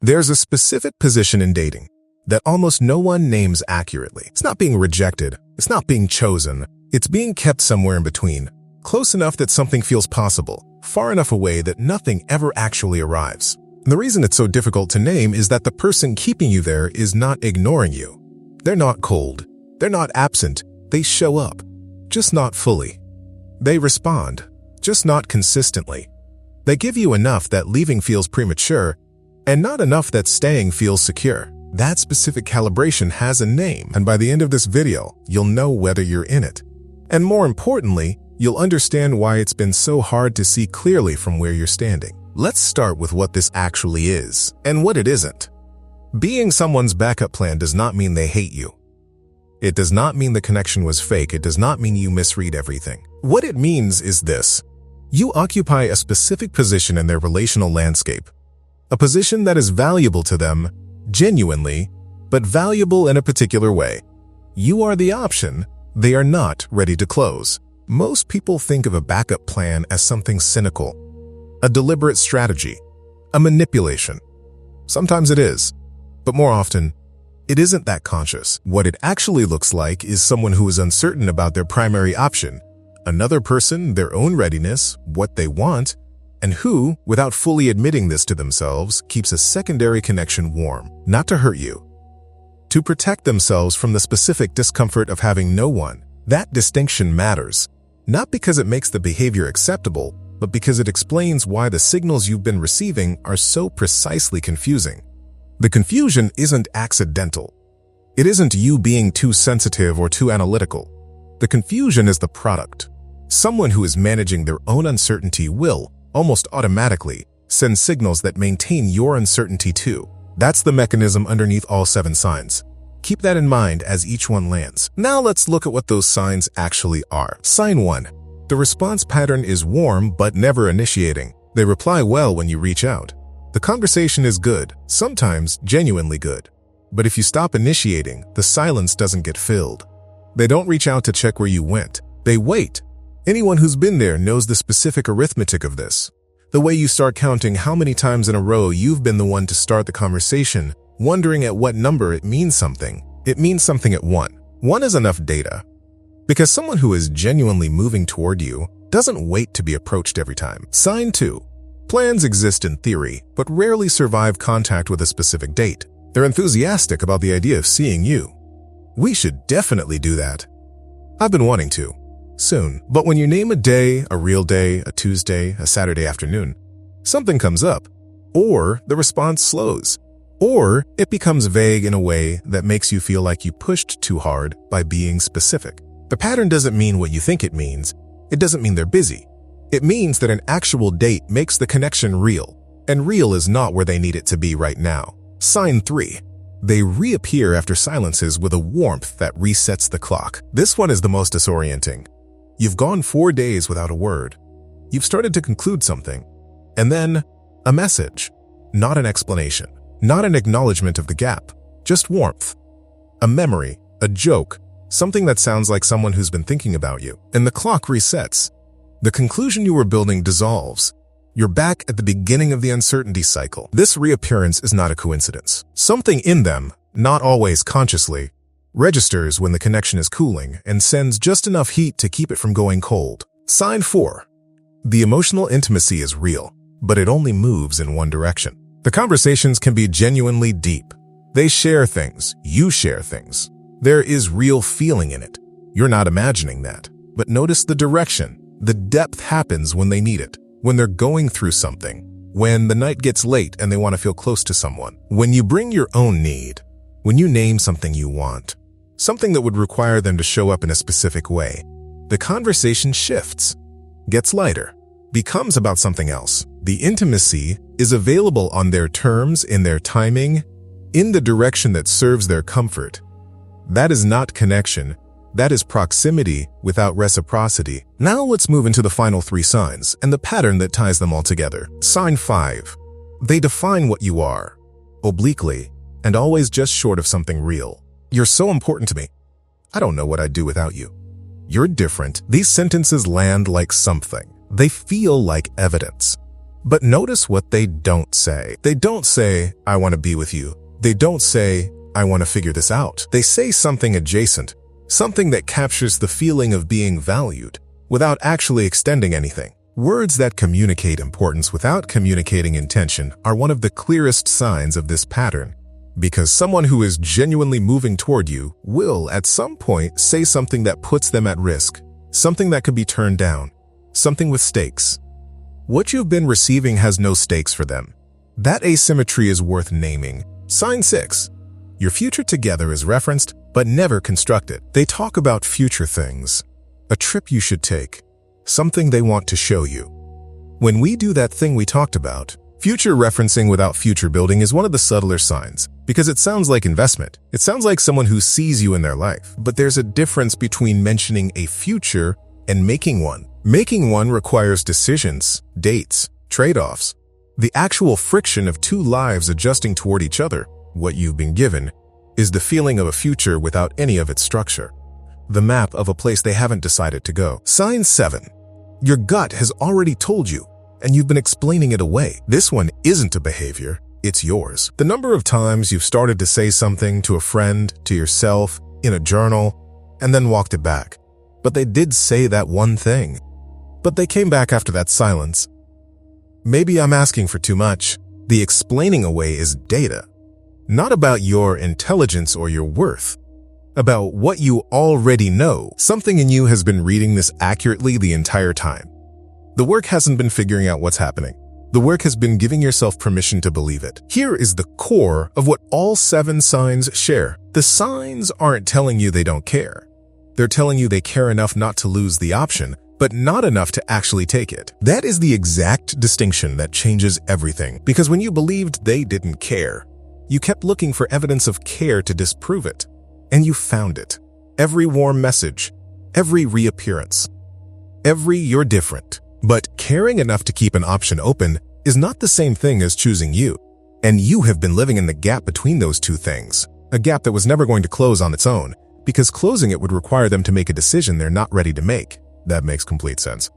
There's a specific position in dating that almost no one names accurately. It's not being rejected. It's not being chosen. It's being kept somewhere in between, close enough that something feels possible, far enough away that nothing ever actually arrives. And the reason it's so difficult to name is that the person keeping you there is not ignoring you. They're not cold. They're not absent. They show up, just not fully. They respond, just not consistently. They give you enough that leaving feels premature, and not enough that staying feels secure. That specific calibration has a name, and by the end of this video, you'll know whether you're in it. And more importantly, you'll understand why it's been so hard to see clearly from where you're standing. Let's start with what this actually is, and what it isn't. Being someone's backup plan does not mean they hate you. It does not mean the connection was fake. It does not mean you misread everything. What it means is this. You occupy a specific position in their relational landscape, a position that is valuable to them, genuinely, but valuable in a particular way. You are the option they are not ready to close. Most people think of a backup plan as something cynical, a deliberate strategy, a manipulation. Sometimes it is, but more often, it isn't that conscious. What it actually looks like is someone who is uncertain about their primary option, another person, their own readiness, what they want, and who, without fully admitting this to themselves, keeps a secondary connection warm, not to hurt you, to protect themselves from the specific discomfort of having no one. That distinction matters, not because it makes the behavior acceptable, but because it explains why the signals you've been receiving are so precisely confusing. The confusion isn't accidental. It isn't you being too sensitive or too analytical. The confusion is the product. Someone who is managing their own uncertainty will, almost automatically, send signals that maintain your uncertainty too. That's the mechanism underneath all 7 signs. Keep that in mind as each one lands. Now let's look at what those signs actually are. Sign 1. The response pattern is warm but never initiating. They reply well when you reach out. The conversation is good, sometimes genuinely good. But if you stop initiating, the silence doesn't get filled. They don't reach out to check where you went. They wait. Anyone who's been there knows the specific arithmetic of this. The way you start counting how many times in a row you've been the one to start the conversation, wondering at what number it means something. It means something at 1. 1 is enough data. Because someone who is genuinely moving toward you doesn't wait to be approached every time. Sign 2. Plans exist in theory, but rarely survive contact with a specific date. They're enthusiastic about the idea of seeing you. We should definitely do that. I've been wanting to. Soon. But when you name a day, a real day, a Tuesday, a Saturday afternoon, something comes up. Or the response slows. Or it becomes vague in a way that makes you feel like you pushed too hard by being specific. The pattern doesn't mean what you think it means. It doesn't mean they're busy. It means that an actual date makes the connection real, and real is not where they need it to be right now. Sign 3. They reappear after silences with a warmth that resets the clock. This one is the most disorienting. You've gone 4 days without a word. You've started to conclude something. And then, a message. Not an explanation. Not an acknowledgement of the gap. Just warmth. A memory. A joke. Something that sounds like someone who's been thinking about you. And the clock resets. The conclusion you were building dissolves. You're back at the beginning of the uncertainty cycle. This reappearance is not a coincidence. Something in them, not always consciously, registers when the connection is cooling and sends just enough heat to keep it from going cold. Sign 4. The emotional intimacy is real, but it only moves in one direction. The conversations can be genuinely deep. They share things. You share things. There is real feeling in it. You're not imagining that. But notice the direction. The depth happens when they need it. When they're going through something. When the night gets late and they want to feel close to someone. When you bring your own need. When you name something you want. Something that would require them to show up in a specific way. The conversation shifts. Gets lighter. Becomes about something else. The intimacy is available on their terms, in their timing, in the direction that serves their comfort. That is not connection. That is proximity without reciprocity. Now let's move into the final 3 signs and the pattern that ties them all together. Sign 5. They define what you are, obliquely, and always just short of something real. You're so important to me. I don't know what I'd do without you. You're different. These sentences land like something. They feel like evidence. But notice what they don't say. They don't say, I want to be with you. They don't say, I want to figure this out. They say something adjacent, something that captures the feeling of being valued without actually extending anything. Words that communicate importance without communicating intention are one of the clearest signs of this pattern, because someone who is genuinely moving toward you will at some point say something that puts them at risk, something that could be turned down, something with stakes. What you've been receiving has no stakes for them. That asymmetry is worth naming. Sign 6. Your future together is referenced, but never constructed. They talk about future things, a trip you should take, something they want to show you. When we do that thing we talked about, future referencing without future building is one of the subtler signs, because it sounds like investment. It sounds like someone who sees you in their life. But there's a difference between mentioning a future and making one. Making one requires decisions, dates, trade-offs. The actual friction of two lives adjusting toward each other, what you've been given, is the feeling of a future without any of its structure. The map of a place they haven't decided to go. Sign 7. Your gut has already told you, and you've been explaining it away. This one isn't a behavior, it's yours. The number of times you've started to say something to a friend, to yourself, in a journal, and then walked it back. But they did say that one thing. But they came back after that silence. Maybe I'm asking for too much. The explaining away is data. Not about your intelligence or your worth. About what you already know. Something in you has been reading this accurately the entire time. The work hasn't been figuring out what's happening. The work has been giving yourself permission to believe it. Here is the core of what all 7 signs share. The signs aren't telling you they don't care. They're telling you they care enough not to lose the option, but not enough to actually take it. That is the exact distinction that changes everything. Because when you believed they didn't care, you kept looking for evidence of care to disprove it. And you found it. Every warm message, every reappearance, every you're different. But caring enough to keep an option open is not the same thing as choosing you. And you have been living in the gap between those two things. A gap that was never going to close on its own, because closing it would require them to make a decision they're not ready to make. That makes complete sense.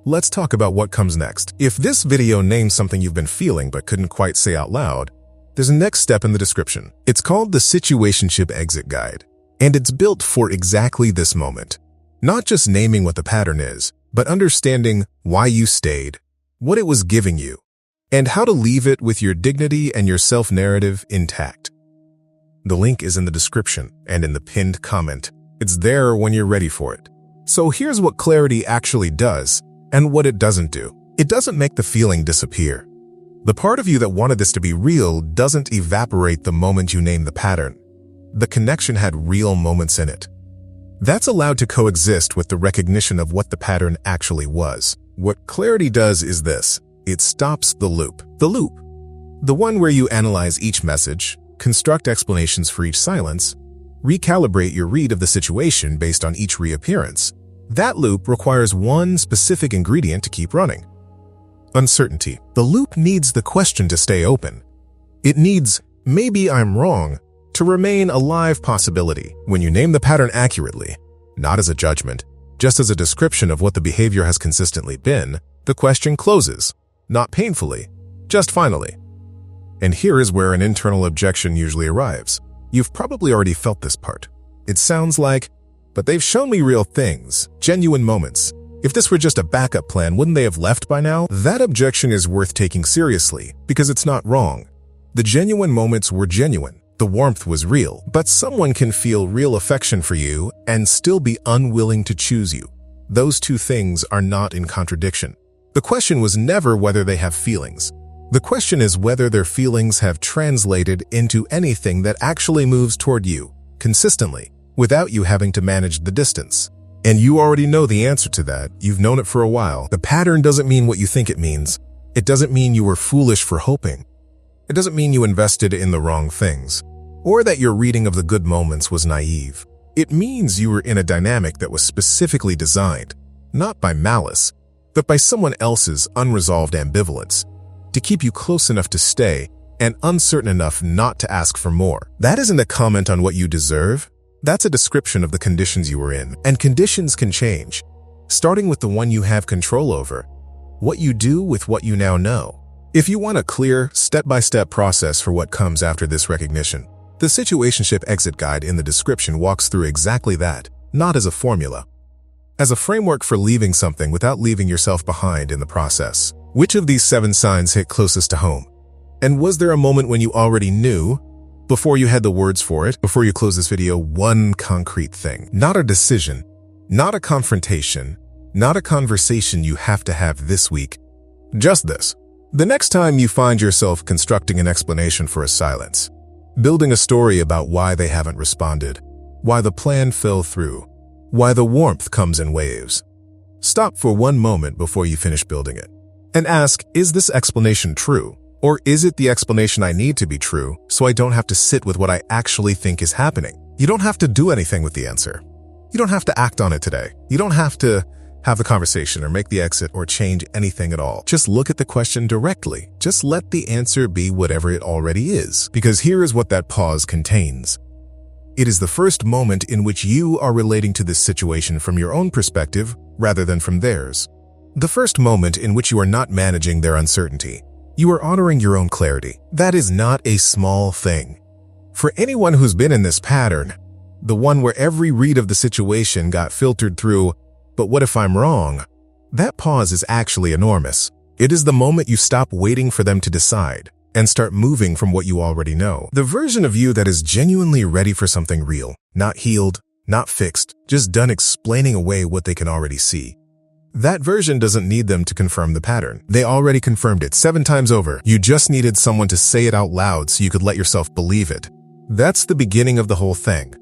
Let's talk about what comes next. If this video names something you've been feeling but couldn't quite say out loud, there's a next step in the description. It's called the Situationship Exit Guide, and it's built for exactly this moment. Not just naming what the pattern is, but understanding why you stayed, what it was giving you, and how to leave it with your dignity and your self-narrative intact. The link is in the description and in the pinned comment. It's there when you're ready for it. So here's what clarity actually does and what it doesn't do. It doesn't make the feeling disappear. The part of you that wanted this to be real doesn't evaporate the moment you name the pattern. The connection had real moments in it. That's allowed to coexist with the recognition of what the pattern actually was. What clarity does is this. It stops the loop. The loop. The one where you analyze each message, construct explanations for each silence, recalibrate your read of the situation based on each reappearance. That loop requires one specific ingredient to keep running. Uncertainty. The loop needs the question to stay open. It needs, maybe I'm wrong, to remain a live possibility. When you name the pattern accurately, not as a judgment, just as a description of what the behavior has consistently been, the question closes, not painfully, just finally. And here is where an internal objection usually arrives. You've probably already felt this part. It sounds like, but they've shown me real things, genuine moments. If this were just a backup plan, wouldn't they have left by now? That objection is worth taking seriously, because it's not wrong. The genuine moments were genuine. The warmth was real, but someone can feel real affection for you and still be unwilling to choose you. Those two things are not in contradiction. The question was never whether they have feelings. The question is whether their feelings have translated into anything that actually moves toward you, consistently, without you having to manage the distance. And you already know the answer to that. You've known it for a while. The pattern doesn't mean what you think it means. It doesn't mean you were foolish for hoping. It doesn't mean you invested in the wrong things, or that your reading of the good moments was naive. It means you were in a dynamic that was specifically designed, not by malice, but by someone else's unresolved ambivalence, to keep you close enough to stay and uncertain enough not to ask for more. That isn't a comment on what you deserve. That's a description of the conditions you were in, and conditions can change, starting with the one you have control over, what you do with what you now know. If you want a clear, step-by-step process for what comes after this recognition, the Situationship exit guide in the description walks through exactly that, not as a formula, as a framework for leaving something without leaving yourself behind in the process. Which of these 7 signs hit closest to home? And was there a moment when you already knew, before you had the words for it, before you close this video, one concrete thing? Not a decision, not a confrontation, not a conversation you have to have this week. Just this. The next time you find yourself constructing an explanation for a silence, building a story about why they haven't responded, why the plan fell through, why the warmth comes in waves, stop for one moment before you finish building it and ask, is this explanation true? Or is it the explanation I need to be true so I don't have to sit with what I actually think is happening? You don't have to do anything with the answer. You don't have to act on it today. You don't have to have the conversation or make the exit or change anything at all. Just look at the question directly. Just let the answer be whatever it already is. Because here is what that pause contains. It is the first moment in which you are relating to this situation from your own perspective rather than from theirs. The first moment in which you are not managing their uncertainty. You are honoring your own clarity. That is not a small thing. For anyone who's been in this pattern, the one where every read of the situation got filtered through, but what if I'm wrong? That pause is actually enormous. It is the moment you stop waiting for them to decide and start moving from what you already know. The version of you that is genuinely ready for something real, not healed, not fixed, just done explaining away what they can already see. That version doesn't need them to confirm the pattern. They already confirmed it 7 times over. You just needed someone to say it out loud so you could let yourself believe it. That's the beginning of the whole thing.